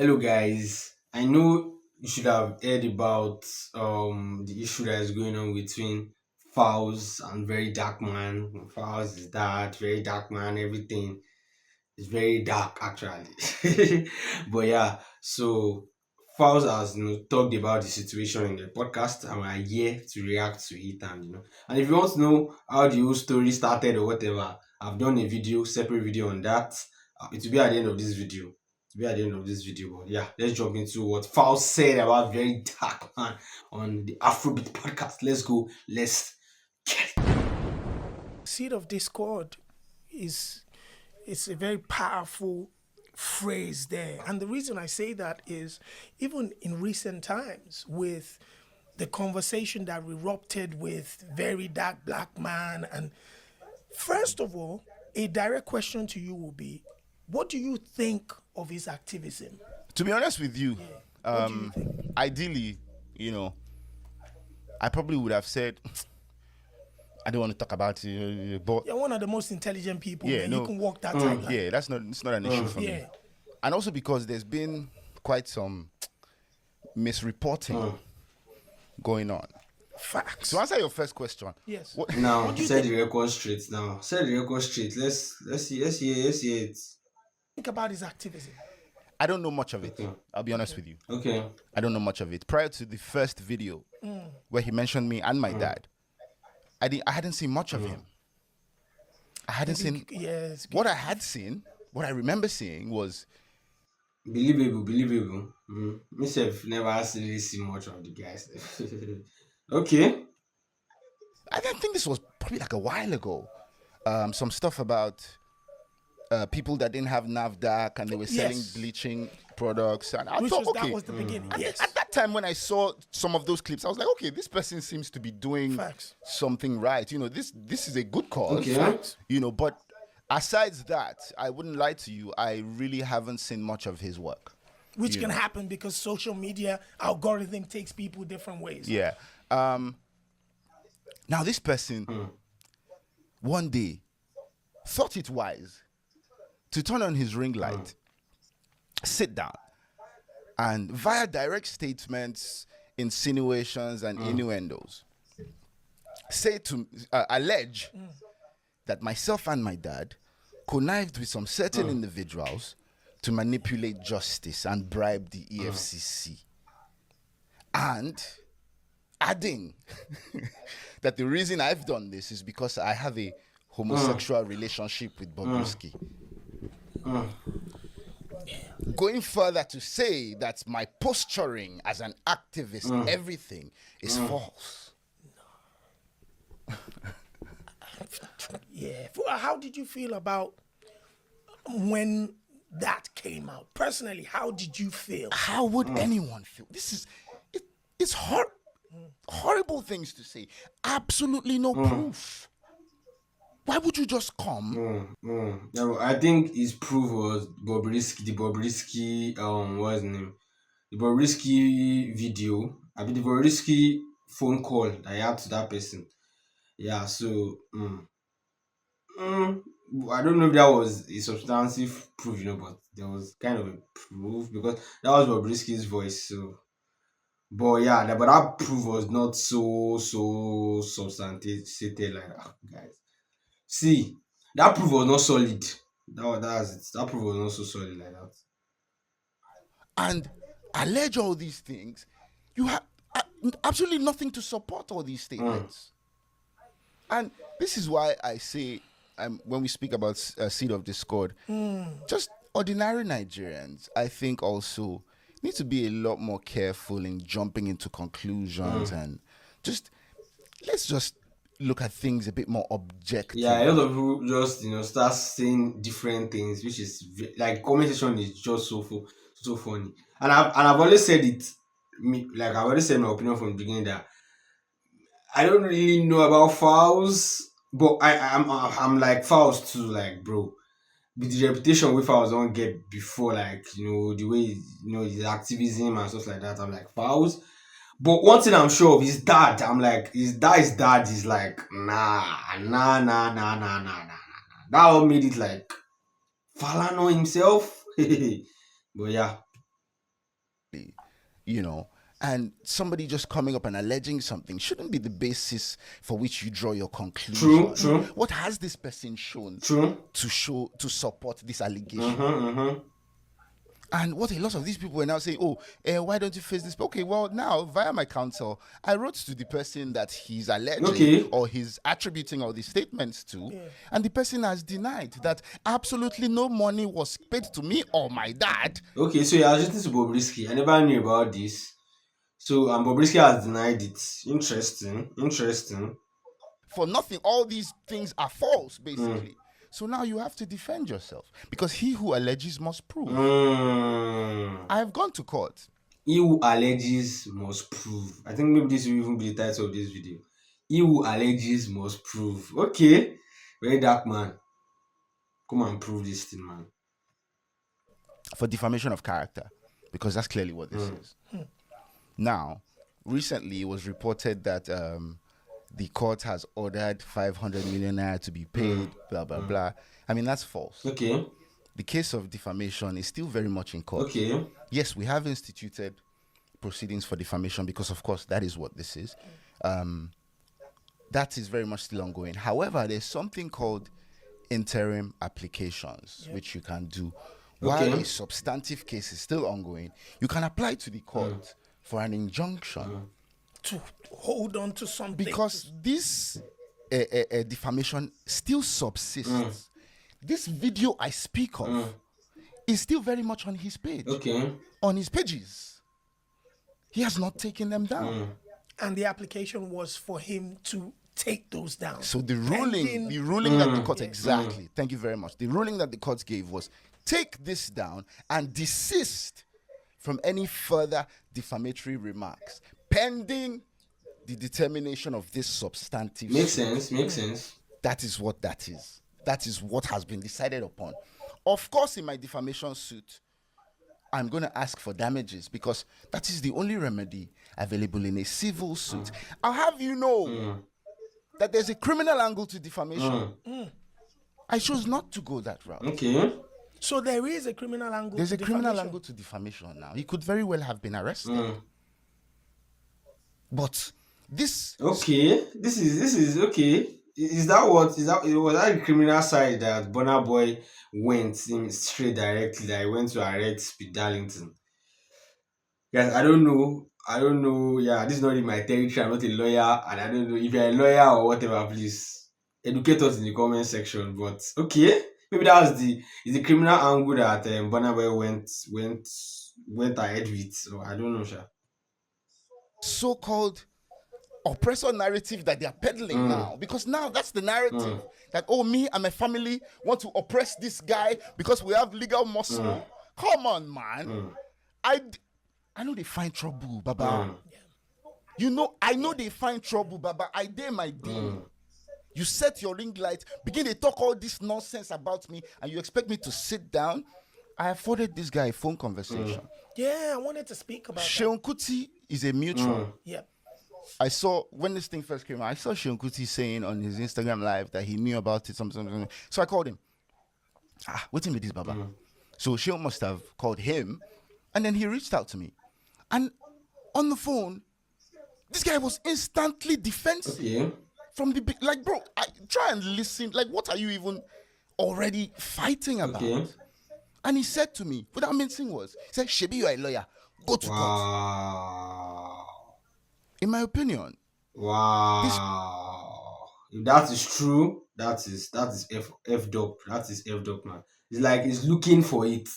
Hello guys. I know you should have heard about the issue that is going on between Falz and Very Dark Man. Falz is that, Very Dark Man, everything is very dark actually. But yeah, so Falz has talked about the situation in the podcast and we're here to react to it and if you want to know how the whole story started or whatever, I've done a video, separate video on that. It will be at the end of this video. To be at the end of this video. But yeah, let's jump into what Faust said about Very Dark Man on the Afrobeat podcast. Let's go. Let's get it. Seed of discord is it's a very powerful phrase there. And the reason I say that is even in recent times with the conversation that erupted with Very Dark Black Man. And first of all, a direct question to you will be, what do you think of his activism? To be honest with you, What do you think? ideally, you know, I probably would have said, I don't want to talk about it, but You're one of the most intelligent people. Yeah, Man. no. You can walk that timeline. yeah, it's not an issue for me. Yeah. And also because there's been quite some misreporting going on. Facts. To answer your first question, Yes. what, Now, What do you set think? the record straight. Now, set the record straight. Let's hear it. Think about his activism. I don't know much of it. Okay. I'll be honest with you. Okay. I don't know much of it. Prior to the first video where he mentioned me and my dad, I hadn't seen much of him. I hadn't seen Yes. what I had seen, what I remember seeing was Believable. Myself never really see much of the guys. Okay. I don't think this was probably like a while ago. Some stuff about people that didn't have NAVDAC and they were selling Yes. bleaching products, and I Which thought, was, okay. that was the beginning. Yes. At that time, when I saw some of those clips, I was like, okay, this person seems to be doing Facts. something right. You know, this is a good cause. Okay. Facts. You know, but aside that, I wouldn't lie to you. I really haven't seen much of his work. Which can happen because social media algorithm takes people different ways. Yeah. Now this person one day thought it wise to turn on his ring light, sit down, and via direct statements, insinuations, and innuendos, say to allege that myself and my dad connived with some certain individuals to manipulate justice and bribe the EFCC. And adding that the reason I've done this is because I have a homosexual relationship with Bobrisky. Going further to say that my posturing as an activist, everything is false. Yeah. How did you feel about when that came out? Personally, how did you feel? How would anyone feel? It's horrible things to say. Absolutely no proof. Why would you just come? Now, I think his proof was what's his name? The Bobrisky video. I mean the Bobrisky phone call that I had to that person. Yeah, so Mm, I don't know if that was a substantive proof, but there was kind of a proof because that was Bobrisky's voice. So, but yeah, but that proof was not so substantiated like that, guys. See, that proof was not solid. That's it. That proof was not so solid like that. And allege all these things. You have absolutely nothing to support all these statements. And this is why I say, when we speak about seed of discord, just ordinary Nigerians, I think also need to be a lot more careful in jumping into conclusions and let's just look at things a bit more objective. Yeah, a lot of people just start saying different things, which is like comment section is just so funny. And I've always said it. I've always said my opinion from the beginning that I don't really know about Falz, but I'm like Falz too, like bro. With the reputation we Falz don't get before, like the way his activism and stuff like that. I'm like Falz. But one thing I'm sure of his dad, I'm like his dad is like nah. That all made it like Fálànà himself. But yeah. you know, and somebody just coming up and alleging something shouldn't be the basis for which you draw your conclusion. True. What has this person shown True. to support this allegation? Mm-hmm. And what a lot of these people are now saying, oh, why don't you face this? Okay, well, now via my counsel, I wrote to the person that he's alleging or he's attributing all these statements to, and the person has denied that absolutely no money was paid to me or my dad. Okay, so you're listening to Bobrisky. I never knew about this. So Bobrisky has denied it. Interesting. For nothing, all these things are false, basically. So now you have to defend yourself because he who alleges must prove. I have gone to court. He who alleges must prove. I think maybe this will even be the title of this video. He who alleges must prove. Okay, very dark man. Come and prove this thing, man. For defamation of character, because that's clearly what this is. Now, recently it was reported that the court has ordered 500 million naira to be paid, blah, blah, blah. I mean, that's false. Okay. The case of defamation is still very much in court. Okay. Yes, we have instituted proceedings for defamation because, of course, that is what this is. That is very much still ongoing. However, there's something called interim applications, which you can do. While a substantive case is still ongoing, you can apply to the court for an injunction. To hold on to something. Because this defamation still subsists. This video I speak of is still very much on his page. Okay. On his pages. He has not taken them down. And the application was for him to take those down. So the ruling that the court, exactly, thank you very much. The ruling that the court gave was take this down and desist from any further defamatory remarks pending the determination of this substantive. Makes sense. That is what that is. That is what has been decided upon. Of course, in my defamation suit, I'm going to ask for damages because that is the only remedy available in a civil suit. I'll have you know that there's a criminal angle to defamation. I chose not to go that route. Okay. So there is a criminal angle. There's a criminal angle to defamation now. He could very well have been arrested. But this. Okay. This is okay. Was that the criminal side that Burna Boy went in straight directly? That he went to arrest Speed Darlington. Guys, I don't know. Yeah, this is not in my territory. I'm not a lawyer, and I don't know if you're a lawyer or whatever. Please educate us in the comment section. But okay, maybe that was the criminal angle that Burna Boy went ahead with. So I don't know, sha. So-called oppressor narrative that they are peddling now, because now that's the narrative that, oh, me and my family want to oppress this guy because we have legal muscle. Come on, man. I know they find trouble, Baba. You know, I know they find trouble, Baba. I dare my day. You set your ring light, begin to talk all this nonsense about me, and you expect me to sit down? I afforded this guy a phone conversation. Yeah, I wanted to speak about Seun Kuti is a mutual. Yeah. I saw, when this thing first came out, I saw Seun Kuti saying on his Instagram live that he knew about it, something. So I called him. What's in with this, Baba? So Seun must have called him, and then he reached out to me. And on the phone, this guy was instantly defensive. Okay. From the big, like, bro, try and listen. Like, what are you even already fighting about? Okay. And he said to me, without mincing words, he said, Shebi, you're a lawyer. Go to court. Wow. In my opinion. Wow. If that is true, that is F up. That is F up, man. It's like he's looking for it.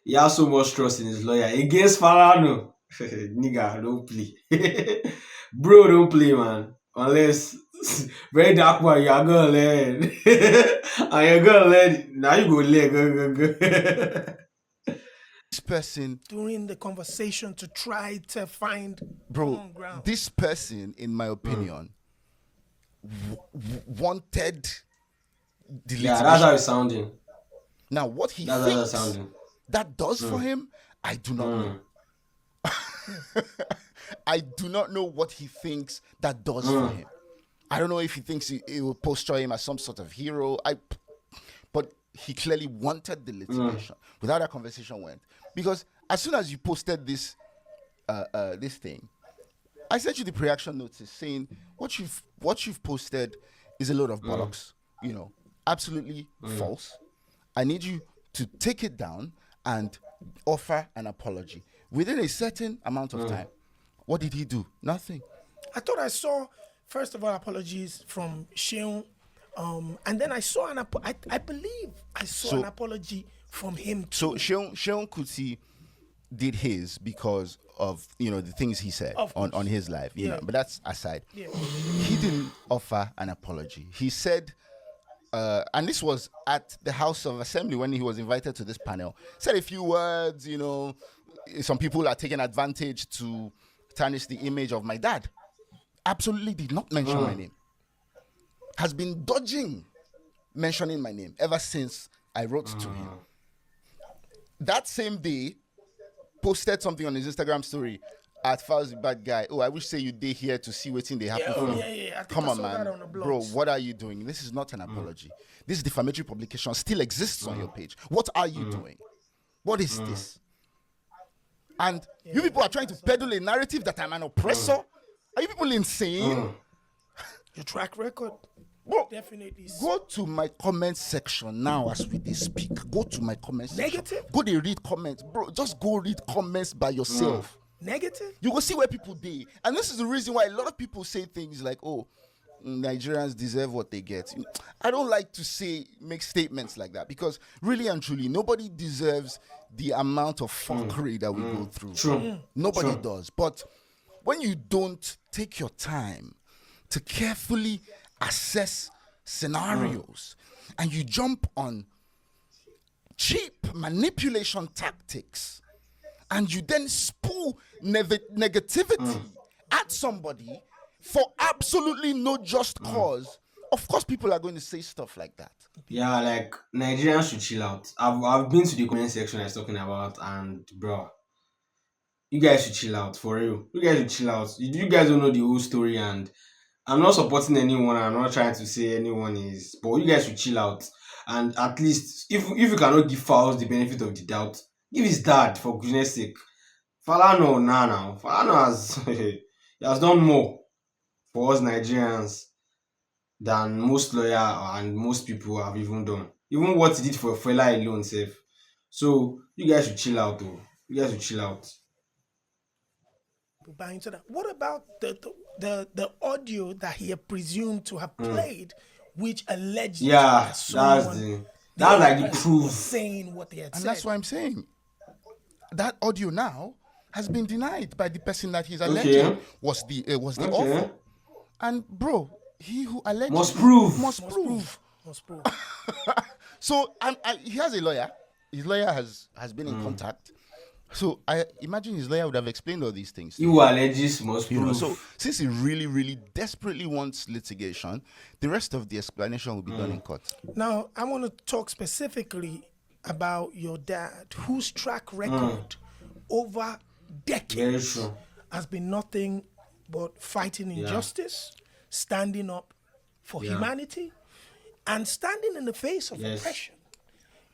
He has so much trust in his lawyer. Against Fálànà. Nigga, don't play. Bro, don't play, man. Unless very dark man, you are gonna learn. And you're gonna learn. Now you go learn. Go. This person, during the conversation, to try to find bro, ground. This person, in my opinion, wanted the litigation. Yeah, that's how it's sounding. Now, what he That's thinks how it's sounding. that does for him, I do not know. I do not know what he thinks that does for him. I don't know if he thinks it will posture him as some sort of hero. But he clearly wanted the litigation. But how that conversation went, because as soon as you posted this this thing, I sent you the pre-action notice saying what you've posted is a load of bollocks, absolutely false. I need you to take it down and offer an apology within a certain amount of time. What did he do? Nothing. I thought I saw, first of all, apologies from Sheung, and then I saw I believe I saw an apology from him too. So Sheung Kuti did his because of the things he said on his life, but that's aside. Yeah. He didn't offer an apology. He said, and this was at the House of Assembly when he was invited to this panel, said a few words, some people are taking advantage to tarnish the image of my dad. Absolutely did not mention my name. Has been dodging mentioning my name ever since I wrote to him. That same day, posted something on his Instagram story at Falz the bad guy. Oh, I wish say you day here to see what's in the happen for me. Come on, man. Bro, what are you doing? This is not an apology. This defamatory publication still exists on your page. What are you doing? What is this? And you people are trying to peddle a narrative that I'm an oppressor. Are you people insane? Your track record. Bro, Definitely. go to my comment section now as we speak. Go to my comment section. Negative? Go to read comments. Bro, just go read comments by yourself. Negative? You will see where people be. And this is the reason why a lot of people say things like, oh, Nigerians deserve what they get. I don't like to make statements like that because really and truly, nobody deserves the amount of fuckery that we go through. True. Nobody does. But when you don't take your time to carefully assess scenarios and you jump on cheap manipulation tactics and you then spew negativity at somebody for absolutely no just cause, of course people are going to say stuff like that. Yeah, like Nigerians should chill out. I've been to the comment section I was talking about, and bro, you guys should chill out for real. You guys should chill out. You guys don't know the whole story, and I'm not supporting anyone. I'm not trying to say anyone is, but you guys should chill out. And at least, if you cannot give Falz the benefit of the doubt, give his dad, for goodness sake. Fálànà now. Fálànà has done more for us Nigerians than most lawyers and most people have even done. Even what he did for Fela alone, safe. So you guys should chill out, though. You guys should chill out. Buy into that. What about the audio that he had presumed to have played, which allegedly that's like the proof saying what they had And said. that's why I'm saying that audio now has been denied by the person that he's alleging was the author. And bro, he who alleged must prove. Must prove. So he has a lawyer. His lawyer has been in contact. So I imagine his lawyer would have explained all these things. You alleges must prove. So since he really, really desperately wants litigation, the rest of the explanation will be done in court. Now, I want to talk specifically about your dad, whose track record over decades has been nothing but fighting injustice, standing up for humanity, and standing in the face of oppression,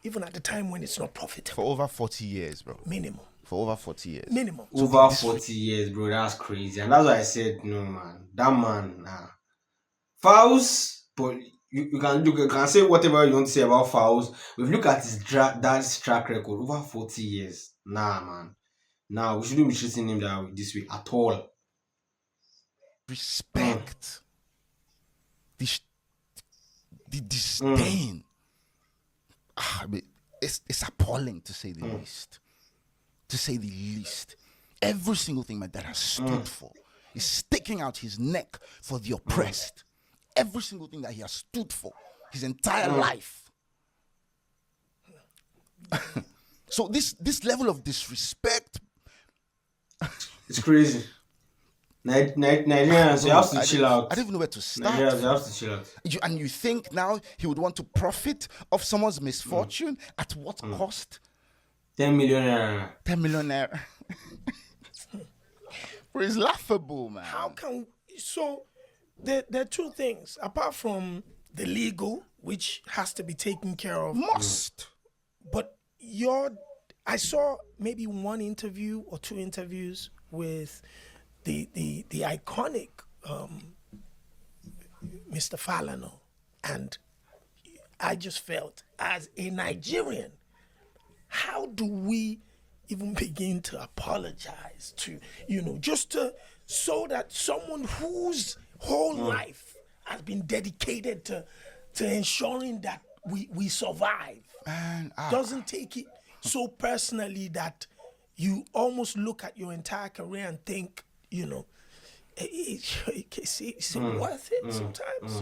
even at the time when it's not profitable. For over 40 years, bro. Minimum. For over 40 years. Minimum. Over 40 years, bro. That's crazy. And that's why I said, no, man. That man, nah. Falz, but you can say whatever you want to say about Falz. If you look at his dad's track record, over 40 years. Nah, man. Nah, we shouldn't be treating him this way at all. Respect. The disdain. I mean, it's appalling to say the least. To say the least. Every single thing my dad has stood for is sticking out his neck for the oppressed. Every single thing that he has stood for his entire life. So this level of disrespect, it's crazy. Nigerians, you have to chill out. I don't even know where to start. Nigerians, you have to chill out. And you think now he would want to profit of someone's misfortune at what cost? 10 million naira. 10 million naira. Bro, it's laughable, man. How can so there are two things apart from the legal, which has to be taken care of. Must. But I saw maybe one interview or two interviews with the iconic Mr. Fálànà, and I just felt, as a Nigerian, how do we even begin to apologize to, so that someone whose whole life has been dedicated to ensuring that we survive, doesn't take it so personally that you almost look at your entire career and think, is it worth it sometimes,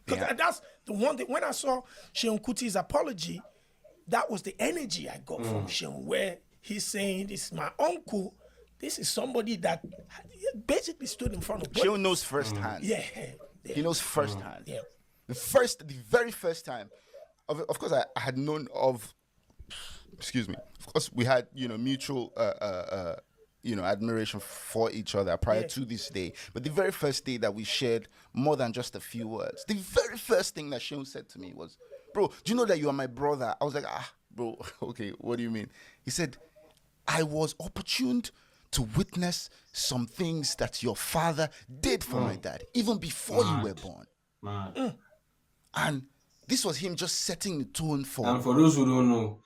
Because that's the one thing, when I saw Seun Kuti's apology, that was the energy I got from Seun, where he's saying, this is my uncle, this is somebody that basically stood in front of Seun knows firsthand. Yeah. He knows firsthand. Yeah. The very first time, of course, I had known of, excuse me, of course, we had, mutual, admiration for each other prior to this day. But the very first day that we shared more than just a few words, the very first thing that Seun said to me was, bro, do you know that you are my brother? I was like, bro, okay, what do you mean? He said, I was opportuned to witness some things that your father did for my dad, even before you were born. And this was him just setting the tone for... And for those who don't know,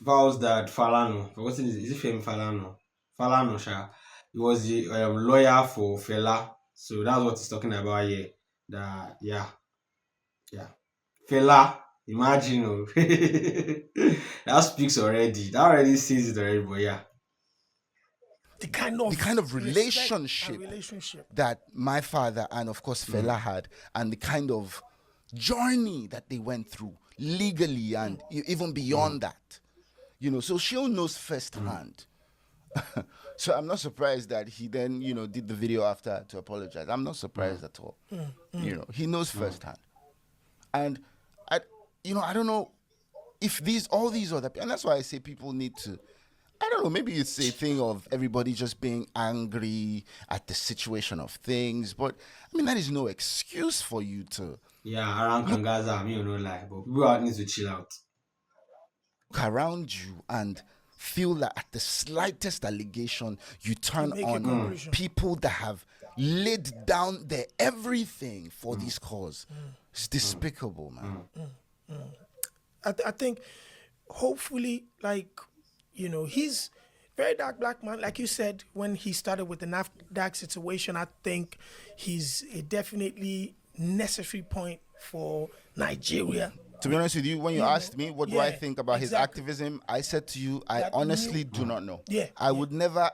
Falz dad, Fálànà, what is it Femi Fálànà? Fálànà, Sha. He was the lawyer for Fela. So that's what he's talking about here. Yeah. Fela, imagine, that speaks already. That already says it already, but yeah. The kind of relationship that my father and of course Fela had, and the kind of journey that they went through legally and even beyond that, so Seun knows firsthand. So I'm not surprised that he then did the video after to apologize. I'm not surprised at all. He knows firsthand. And I don't know if all these other, and that's why I say people need to, I don't know, maybe it's a thing of everybody just being angry at the situation of things, but I mean, that is no excuse for you to... Yeah, around Kangaza, me no lie, but people out need to chill out. Look around you and feel that at the slightest allegation, you turn on people that have laid down their everything for this cause. It's despicable, man. I think, hopefully, he's very dark black man. Like you said, when he started with the NAFDAC situation, I think he's a definitely necessary point for Nigeria. To be honest with you, when you asked me what do I think about his activism, I said to you, I honestly do not know. I would never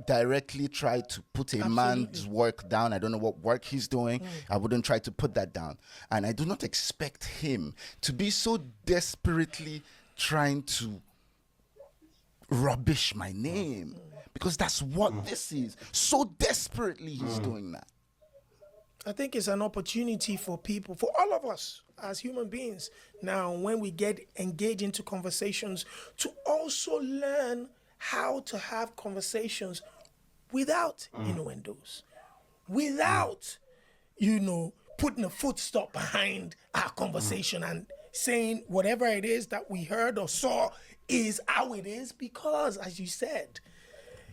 directly try to put a man's work down. I don't know what work he's doing. I wouldn't try to put that down. And I do not expect him to be so desperately trying to rubbish my name, because that's what this is. So desperately he's doing that. I think it's an opportunity for people, for all of us as human beings, now when we get engaged into conversations, to also learn how to have conversations without innuendos, without, putting a foot stop behind our conversation and saying whatever it is that we heard or saw is how it is, because, as you said,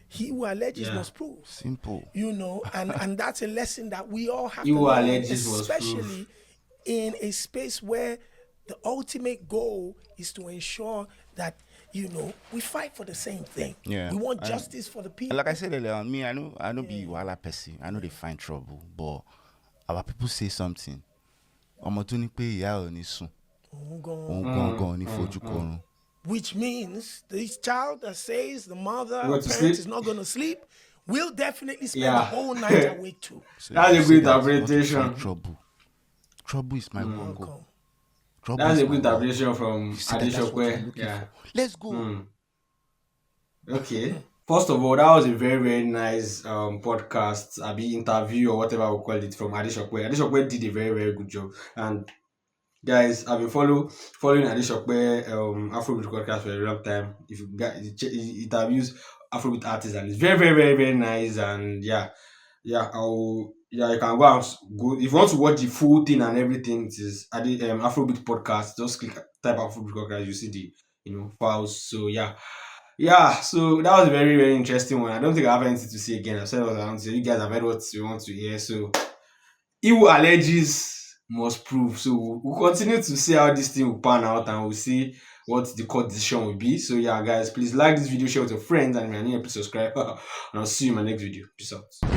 he who alleges must prove. Simple. And that's a lesson that we all have He to who learn, alleges must especially prove. in a space where the ultimate goal is to ensure that, we fight for the same thing. Yeah. We want justice for the people. Like I said earlier on, me, I know be wala person. I know they find trouble, but our people say something. Which means this child that says the mother or Want to parent sleep? is not going to sleep will definitely spend the whole night awake too. That's a good interpretation. Trouble is my one goal. That's a good interpretation from Adeshokwe. Yeah. Let's go. Okay. First of all, that was a very, very nice podcast, interview or whatever we call it, from Adeshokwe. Adeshokwe did a very, very good job. And guys, I've been following Adeshokwe Afrobeat podcast for a long time. If you guys interviews Afrobeat artists, and it's very, very, very, very nice. And I'll yeah, you can go and go if you want to watch the full thing and everything. It is at the Afrobeat podcast. Just click type Afrobeat podcast. You see the files. So yeah, yeah. So that was a very very interesting one. I don't think I have anything to say again. I've said what I want to say. You guys have heard what you want to hear. So he who alleges must prove. So we'll continue to see how this thing will pan out, and we'll see what the court decision will be. So yeah, guys, please like this video, share with your friends, and if you're new, please subscribe. And I'll see you in my next video. Peace out.